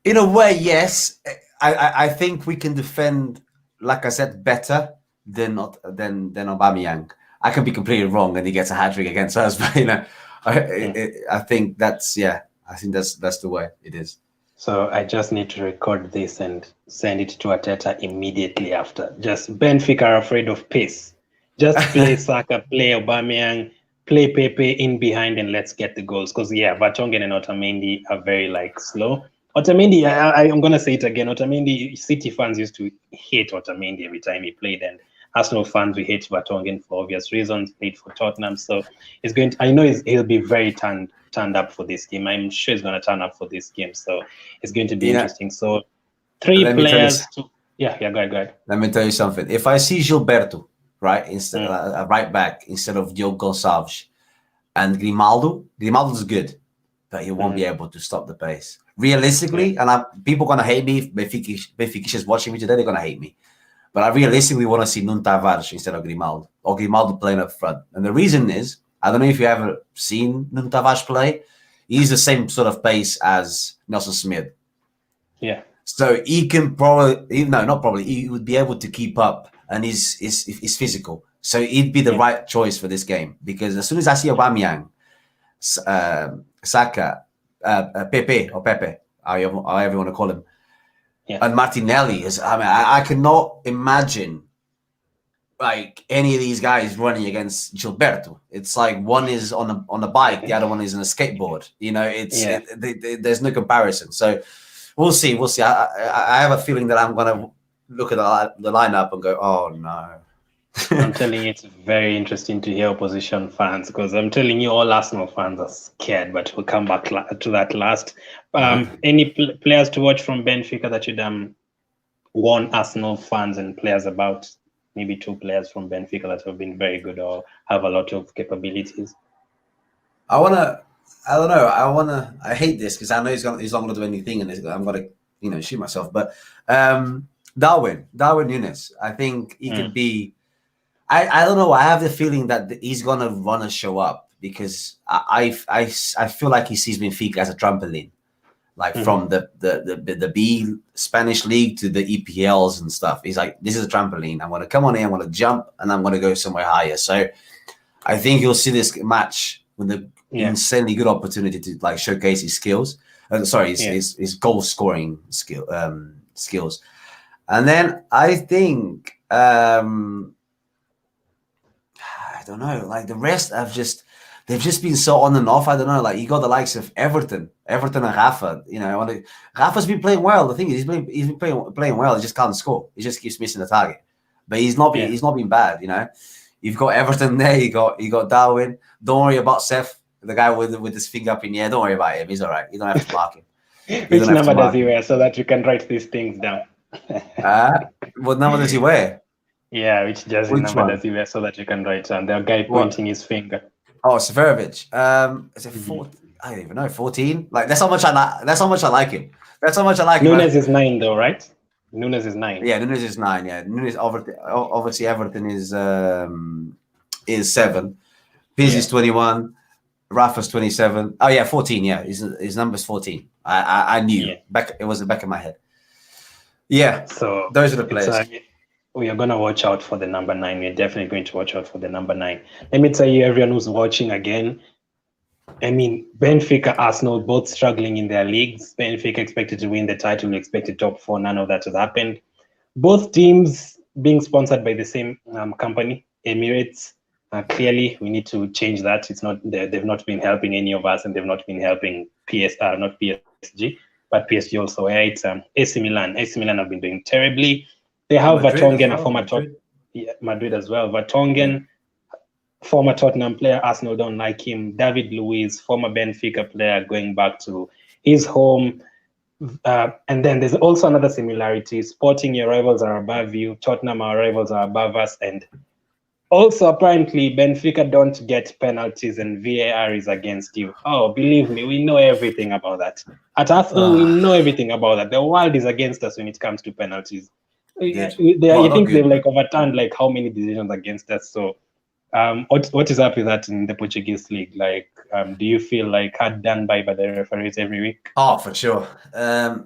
In a way, yes. I think we can defend Lacazette better than Aubameyang. I can be completely wrong, and he gets a hat trick against us. But I think that's the way it is. So I just need to record this and send it to Arteta immediately after. Just Benfica are afraid of pace. Just play Saka, play Aubameyang, play Pepe in behind, and let's get the goals. Because Vertonghen and Otamendi are very slow. Otamendi, I'm gonna say it again. Otamendi, City fans used to hate Otamendi every time he played, and Arsenal fans we hate Vertonghen for obvious reasons. Played for Tottenham, so I know he'll be very turned up for this game. I'm sure he's gonna turn up for this game, so it's going to be interesting. So 3 players. Go ahead. Let me tell you something. If I see Gilberto instead right back instead of Diogo Gonçalves and Grimaldo's good, but he won't be able to stop the pace. Realistically, and people are going to hate me. Benfica is watching me today, they're going to hate me. But I realistically want to see Nuno Tavares instead of Grimaldo, or Grimaldo playing up front. And the reason is, I don't know if you ever seen Nuno Tavares play. He's the same sort of pace as Nelson Semedo. Yeah. So he can he would be able to keep up, and he's physical. So he'd be the right choice for this game, because as soon as I see Aubameyang, Saka, Pepe, however you want to call him, and Martinelli I cannot imagine any of these guys running against Gilberto. It's like one is on a bike, the other one is on a skateboard. There's no comparison. So we'll see. I have a feeling that I'm gonna look at the lineup and go, oh no. I'm telling you, it's very interesting to hear opposition fans, because I'm telling you, all Arsenal fans are scared, but we'll come back to that last. Any players to watch from Benfica that you'd warn Arsenal fans and players about? Maybe 2 players from Benfica that have been very good or have a lot of capabilities. I hate this because I know he's not going to do anything, and I'm going to shoot myself. But Darwin Núñez, I think he could be. I don't know. I have the feeling that he's gonna run and show up, because I feel like he sees Benfica as a trampoline, from the B Spanish league to the EPLs and stuff. He's like, this is a trampoline. I'm gonna come on here, I'm gonna jump, and I'm gonna go somewhere higher. So I think you'll see this match with the insanely good opportunity to showcase his skills. His goal scoring skills, and then I think. I don't know. The rest they've just been so on and off. I don't know. You got the likes of Everton and Rafa. Rafa's been playing well. The thing is, he's been playing well. He just can't score. He just keeps missing the target. But he's not been bad. You've got Everton there. You got Darwin. Don't worry about Seth, the guy with his finger up in the air. Don't worry about him. He's all right. You don't have to mark him. Which number does he wear, so that you can write these things down? What number does he wear? Yeah, which jersey number does he wear, so that you can write down? The guy pointing his finger. Oh, Severovic. Is it 14? I don't even know. 14. That's how much I like him. That's how much I like him. Núñez is 9, though, right? Núñez is 9. Yeah, Núñez is 9. Yeah, Núñez obviously Everton is 7. Piz is 21. Rafa's 27. Oh yeah, 14. Yeah, his number's 14. I knew. It was the back of my head. Yeah. So those are the players. We are going to watch out for the number 9. We're definitely going to watch out for the number 9. Let me tell you, everyone who's watching again, Benfica, Arsenal, both struggling in their leagues. Benfica expected to win the title, we expected top 4. None of that has happened. Both teams being sponsored by the same company, Emirates. Clearly, we need to change that. It's not they've not been helping any of us, and they've not been helping not PSG, but PSG also. Where it's AC Milan. AC Milan have been doing terribly. They have Madrid as Vertonghen, a well. former Madrid. Madrid as well. Yeah. Vertonghen, former Tottenham player. Arsenal don't like him. David Luiz, former Benfica player, going back to his home. And then there's also another similarity. Sporting, your rivals are above you. Tottenham, our rivals are above us, and also, apparently, Benfica don't get penalties and VAR is against you. Oh, believe me, we know everything about that. At Arsenal, we know everything about that. The world is against us when it comes to penalties. Good. Well, I not think they've good. like overturned like how many decisions against us. So, what is up with that in the Portuguese league? Like, do you feel like hard done by the referees every week? Oh, for sure. I'll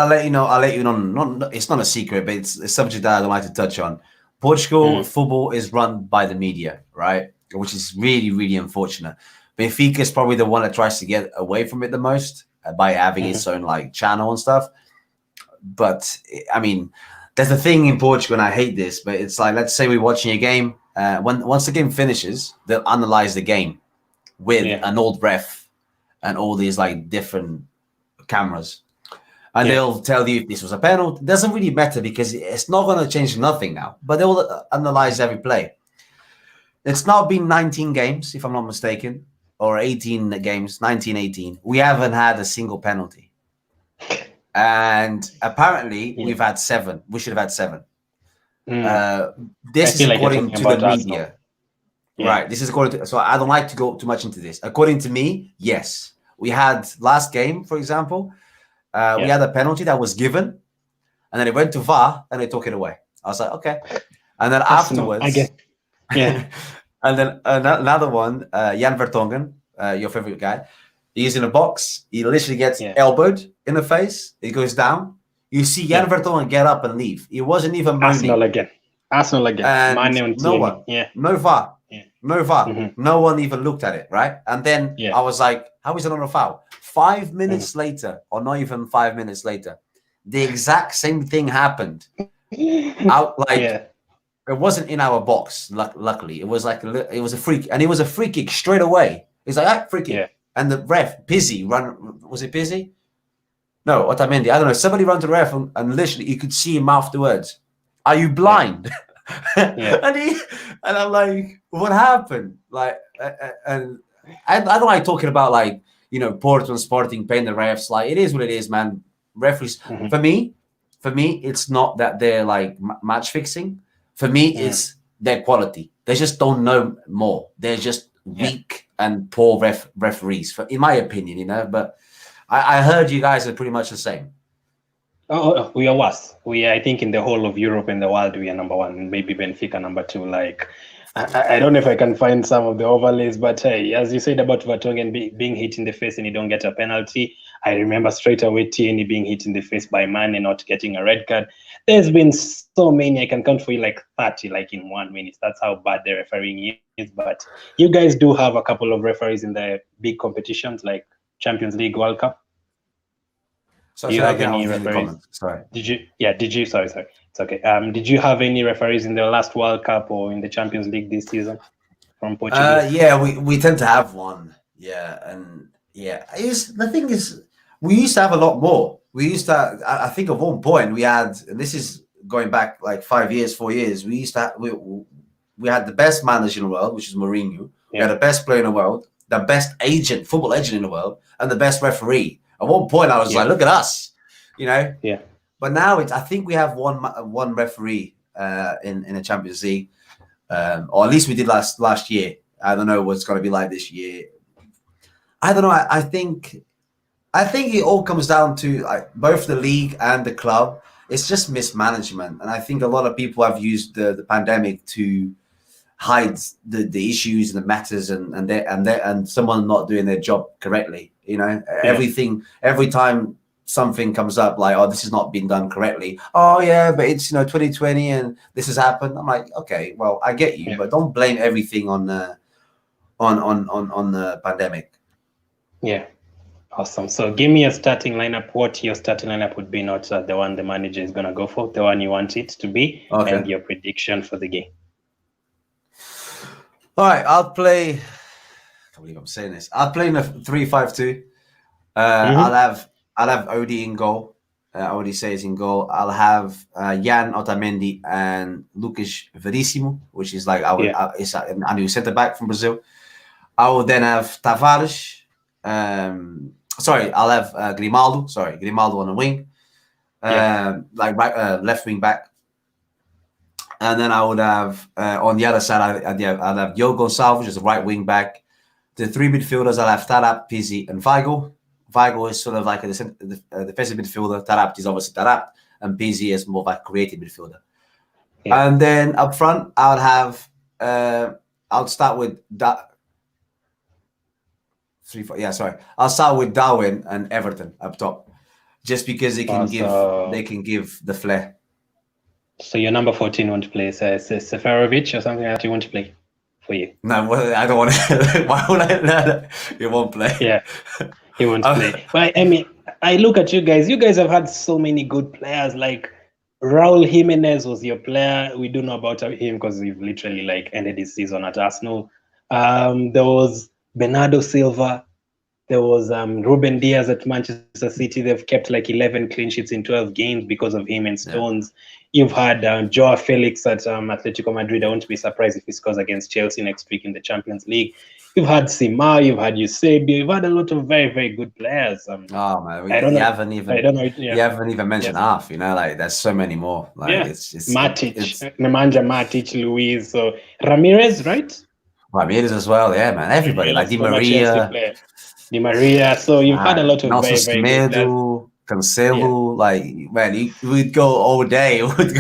let you know. I'll let you know. Not, it's not a secret, but it's a subject that I don't like to touch on. Portugal football is run by the media, right? Which is really, really unfortunate. Benfica is probably the one that tries to get away from it the most by having its own like channel and stuff. But I mean, there's a thing in Portugal, and I hate this, but it's like, let's say we're watching a game. Once the game finishes, they'll analyze the game with an old ref and all these like different cameras. And they'll tell you if this was a penalty. It doesn't really matter because it's not going to change nothing now. But they will analyze every play. It's now been 19 games, if I'm not mistaken, or 18 games, 19, 18. We haven't had a single penalty. And apparently we've had 7. We should have had 7. This is according to the media. Right. This is according to, so I don't like to go too much into this. According to me, yes. We had last game, for example, we had a penalty that was given, and then it went to VAR, and they took it away. I was like, okay. And then afterwards, I guess, and then another one, Jan Vertonghen, your favorite guy, he's in a box. He literally gets elbowed in the face. He goes down. You see Jan Vertonghen get up and leave. He wasn't even moaning. Arsenal again. And no one. No VAR. No VAR. No one even looked at it, right? And then I was like, how is it not a foul? 5 minutes later, or not even 5 minutes later, the exact same thing happened. It wasn't in our box. Luckily, it was like it was a freak, and it was a free kick straight away. He's like, free kick, and the ref, Pizzi, was it Pizzi? No, Otamendi. I don't know. Somebody ran to the ref, and literally, you could see him afterwards. Are you blind? And I'm like, what happened? Like, and I don't like talking about like, Portland Sporting paying the refs. Like, it is what it is, man. Referees, for me, it's not that they're like match fixing. For me, it's their quality. They just don't know more. They're just weak and poor referees, in my opinion, But I heard you guys are pretty much the same. Oh, we are worse. I think in the whole of Europe and the world, we are number 1, maybe Benfica number 2. Like, I don't know if I can find some of the overlays, but hey, as you said about Vertonghen being hit in the face and you don't get a penalty, I remember straight away Tierney being hit in the face by Mane and not getting a red card. There's been so many, I can count for you like 30, like in 1 minute. That's how bad the refereeing is. But you guys do have a couple of referees in the big competitions like Champions League, World Cup. So do you have any referees? Sorry. Did you? Sorry. It's okay. Did you have any referees in the last World Cup or in the Champions League this season from Portugal? We tend to have one. The thing is, we used to have a lot more. We used to. I think at one point we had, and this is going back like 4 years. We used to. We had the best manager in the world, which is Mourinho. We had the best player in the world, the best football agent in the world, and the best referee. At one point, I was like, "Look at us," Yeah. But now I think we have one referee in the Champions League, or at least we did last year. I don't know what's going to be like this year. I don't know. I think it all comes down to both the league and the club. It's just mismanagement, and I think a lot of people have used the pandemic to hide the issues and the matters and someone not doing their job correctly. Everything, every time something comes up like, oh, this has not been done correctly. Oh yeah, but it's 2020 and this has happened. I'm like, okay, well, I get you, but don't blame everything on the pandemic. Yeah. Awesome. So give me a starting lineup. What your starting lineup would be, not the one the manager is gonna go for, the one you want it to be, and your prediction for the game. All right, I'll play. I can't believe I'm saying this. I'll play in a 3-5-2. I'll have Odie in goal. Odie says in goal. I'll have Jan Otamendi and Lucas Verissimo, which is like it's a new centre back from Brazil. I will then have Tavares. I'll have Grimaldo. Grimaldo on the wing, left wing back. And then I would have on the other side, I'd have Diogo Gonçalves as a right wing back. The three midfielders, I'll have Taarabt, Pizzi, and Weigl. Weigl is sort of like a defensive midfielder. Taarabt is obviously Taarabt, and Pizzi is more like a creative midfielder. Yeah. And then up front, I would have. I'll start with I'll start with Darwin and Everton up top, just because they can give the flair. So your number 14 won't play. So it's Seferovic or something that you won't play for you. No, I don't want to. Why would I? No, he won't play. Yeah, he won't play. But I mean, I look at you guys. You guys have had so many good players. Like Raul Jimenez was your player. We do know about him because we've literally like ended his season at Arsenal. There was Bernardo Silva. There was Ruben Diaz at Manchester City. They've kept like 11 clean sheets in 12 games because of him and Stones. Yeah. You've had Joao Felix at Atletico Madrid. I won't be surprised if he scores against Chelsea next week in the Champions League. You've had Simao. You've had Eusebio. You've had a lot of very, very good players. Oh man, you haven't even mentioned half. You know, like there's so many more. Like it's Matic, Nemanja Matic, Luis, so Ramirez, right? Ramirez as well. Yeah, man. Everybody like Di Maria. So you've had a lot of very, very good players. Cancelo, like man, we'd go all day. Man.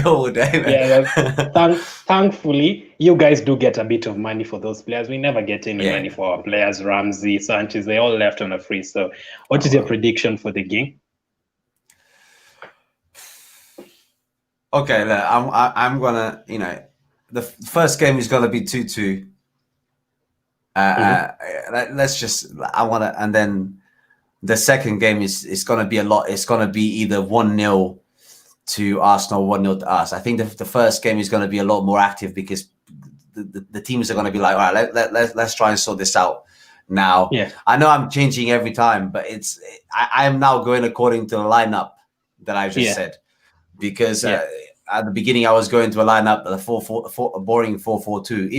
Yeah, thankfully, you guys do get a bit of money for those players. We never get any money for our players. Ramsey, Sanchez, they all left on a free. So, what is your prediction for the game? Okay, look, I'm gonna, the first game is gonna be 2-2. Let's just, and then. The second game is going to be a lot. It's going to be either 1-0 to Arsenal, 1-0 to us. I think the first game is going to be a lot more active because the teams are going to be like, all right, let's try and sort this out now. Yeah. I know I'm changing every time, but I am now going according to the lineup that I just said, because at the beginning I was going to a lineup, a boring 4-4-2.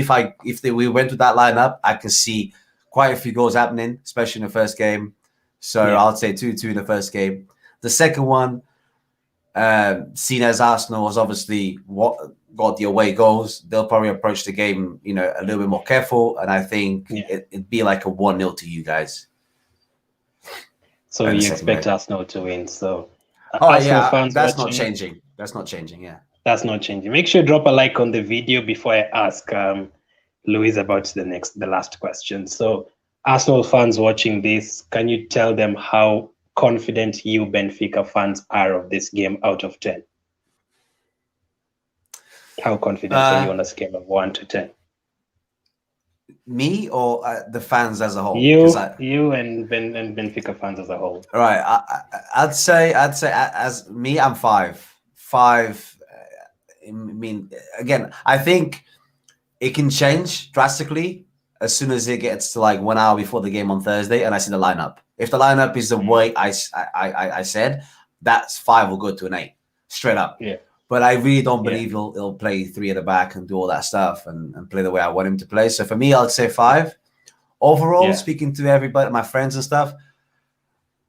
If we went to that lineup, I can see quite a few goals happening, especially in the first game. So I'll say 2-2 in the first game. The second one, seen as Arsenal has obviously got the away goals, they'll probably approach the game, a little bit more careful. And I think it'd be like a 1-0 to you guys. So you expect Arsenal to win. So fans that's not changing. That's not changing. Yeah, that's not changing. Make sure you drop a like on the video before I ask Luis about the last question. So. Arsenal fans watching this, can you tell them how confident you Benfica fans are of this game out of 10? How confident are you on a scale of 1 to 10? Me or the fans as a whole? You and Benfica fans as a whole. All right, I'd say as me, I'm 5. 5. I mean, again, I think it can change drastically as soon as it gets to like 1 hour before the game on Thursday and I see the lineup. If the lineup is the way I said, that's 5 will go to an 8 straight up. Yeah. But I really don't believe he'll play 3 at the back and do all that stuff and play the way I want him to play. So for me, I'll say 5. Overall, speaking to everybody, my friends and stuff,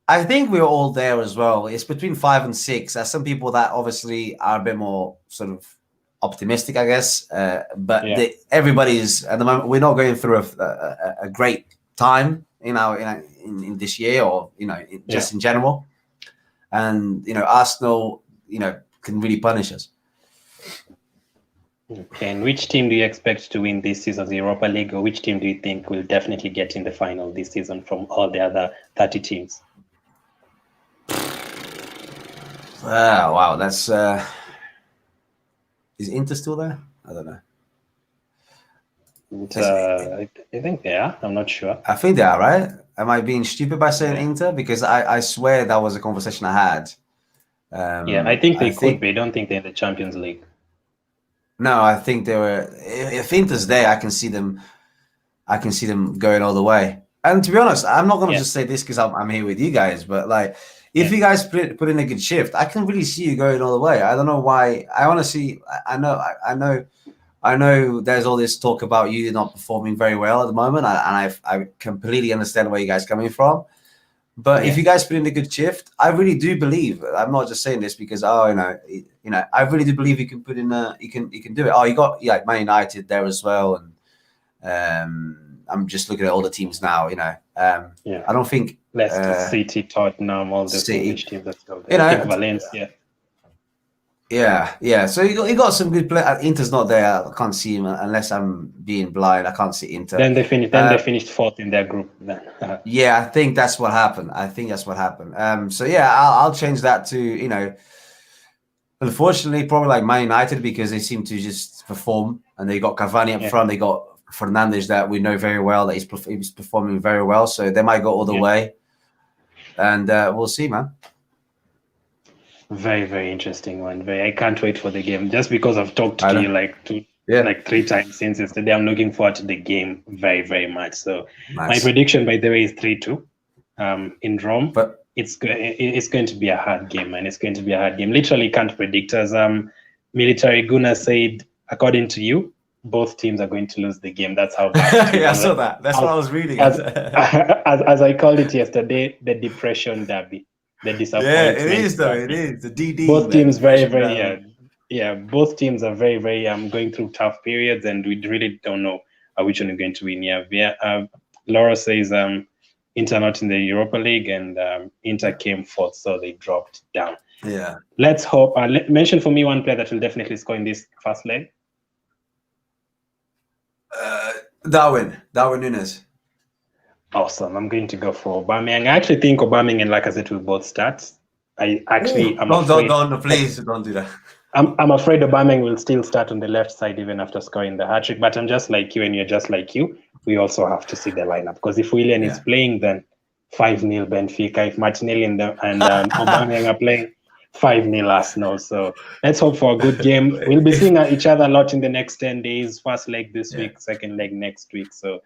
I think we're all there as well. It's between 5 and 6. There's some people that obviously are a bit more sort of optimistic, I guess, but everybody's at the moment. We're not going through a great time, in this year, or just in general. And Arsenal, can really punish us. Okay, and which team do you expect to win this season's Europa League, or which team do you think will definitely get in the final this season from all the other 30 teams? Wow, that's. Is Inter still there? I don't know. I think they are. I'm not sure. I think they are, right? Am I being stupid by saying Inter? Because I swear that was a conversation I had. I think they could be. I don't think they're in the Champions League. No, I think they were. If Inter's there, I can see them I can see them going all the way. And to be honest, I'm not going to Yeah. just say this because I'm here with you guys, but like, if you guys put in a good shift, I can really see you going all the way. I don't know why. I want to see. I know. There's all this talk about you not performing very well at the moment, and I completely understand where you guys are coming from. But if you guys put in a good shift, I really do believe. I'm not just saying this because I really do believe you can put in you can do it. Oh, you got Man United there as well, and I'm just looking at all the teams now. I don't think Leicester City, Tottenham, all the English teams that's out there. I think Valencia. Yeah. So you got some good play. Inter's not there. I can't see him unless I'm being blind. I can't see Inter. Then they finished fourth in their group. Then. Yeah, I think that's what happened. So yeah, I'll change that to unfortunately probably like Man United because they seem to just perform and they got Cavani up front. They got Fernandes that we know very well that he's performing very well. So they might go all the way, and we'll see, man. Very, very interesting one. I can't wait for the game. Just because I've talked to you like 3 times since yesterday, I'm looking forward to the game very, very much. So my prediction, by the way, is 3-2 in Rome. But it's going to be a hard game, man. It's going to be a hard game. Literally can't predict. As Military Guna said, according to you, both teams are going to lose the game. That's how bad. I saw that. That's what I was reading. As I called it yesterday, the depression derby. The disappointment. Yeah, it is though. It is the DD. Both teams very, both teams are very, very going through tough periods, and we really don't know which one is going to win. Laura says Inter not in the Europa League, and Inter came fourth, so they dropped down. Yeah. Let's hope. Mention for me one player that will definitely score in this first leg. Darwin Núñez. Awesome. I'm going to go for Aubameyang. I actually think Aubameyang and Lacazette will both start. Please don't do that. I'm afraid Aubameyang will still start on the left side even after scoring the hat-trick. But I'm just like you, and you're just like you. We also have to see the lineup because if Willian is playing, then 5-0 Benfica. If Martinelli and Aubameyang are playing, 5-0 Arsenal. So let's hope for a good game. We'll be seeing each other a lot in the next 10 days. First leg this week, second leg next week. So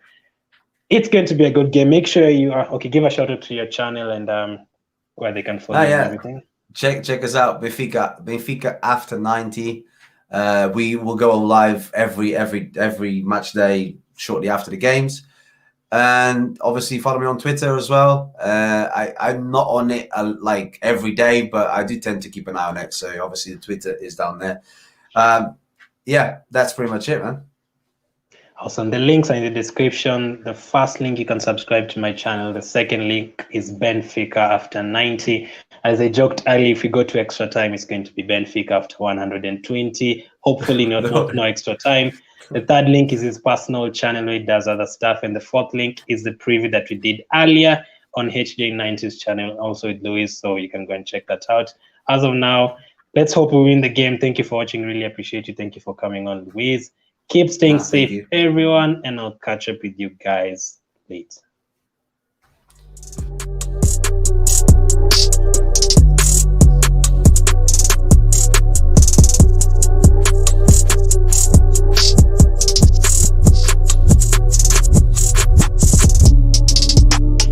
it's going to be a good game. Make sure you are give a shout out to your channel and where they can follow you and everything. Check us out, Benfica after 90. We will go live every match day shortly after the games, and obviously follow me on Twitter as well. I'm not on it like every day, but I do tend to keep an eye on it. So obviously the Twitter is down there. That's pretty much it, man. Awesome. The links are in the description. The first link, you can subscribe to my channel. The second link is Benfica after 90. As I joked earlier, if we go to extra time, it's going to be Benfica after 120. Hopefully no extra time. The third link is his personal channel where he does other stuff. And the fourth link is the preview that we did earlier on HJ90's channel, also with Luis. So you can go and check that out. As of now, let's hope we win the game. Thank you for watching. Really appreciate you. Thank you for coming on, Luis. Keep staying safe, everyone, and I'll catch up with you guys later.